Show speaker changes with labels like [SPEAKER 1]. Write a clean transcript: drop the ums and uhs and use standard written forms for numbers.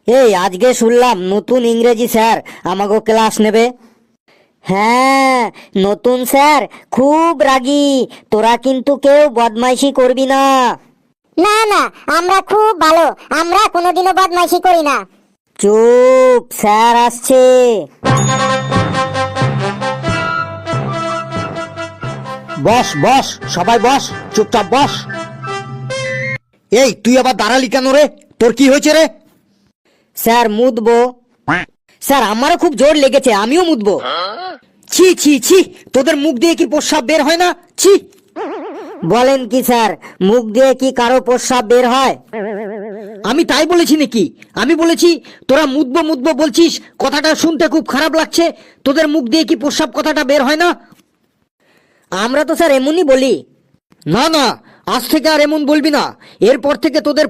[SPEAKER 1] এই আজকে শুনলাম নতুন ইংরেজি স্যার আমাকে ক্লাস নেবে। হ্যাঁ, নতুন স্যার খুব রাগী, তোরা কিন্তু কেউ বদমাইশি করবি না।
[SPEAKER 2] না না, আমরা খুব ভালো, আমরা কোনোদিনও বদমাইশি করি না।
[SPEAKER 1] চুপ, স্যার আসছে।
[SPEAKER 3] বস বস, সবাই বস, চুপচাপ বস। এই তুই আবার দাঁড়ালি কেন রে? তোর কি হয়েছে রে?
[SPEAKER 1] স্যার মুতবো। স্যার আমারও খুব জোর লেগেছে, আমিও মুতবো।
[SPEAKER 3] ছি ছি ছি, তোদের মুখ দিয়ে কি প্রস্রাব বের হয় না? ছি।
[SPEAKER 1] বলেন কি স্যার, মুখ দিয়ে কি কারো প্রস্রাব বের হয়?
[SPEAKER 3] আমি তাই বলেছি নাকি? আমি বলেছি তোরা মুতবো মুতবো বলছিস, কথাটা শুনতে খুব খারাপ লাগছে। তোদের মুখ দিয়ে কি প্রস্রাব কথাটা বের হয় না?
[SPEAKER 1] আমরা তো স্যার এমনই বলি।
[SPEAKER 3] না না, আজ থেকে আর এমন বলবি না। এরপর থেকে তোদের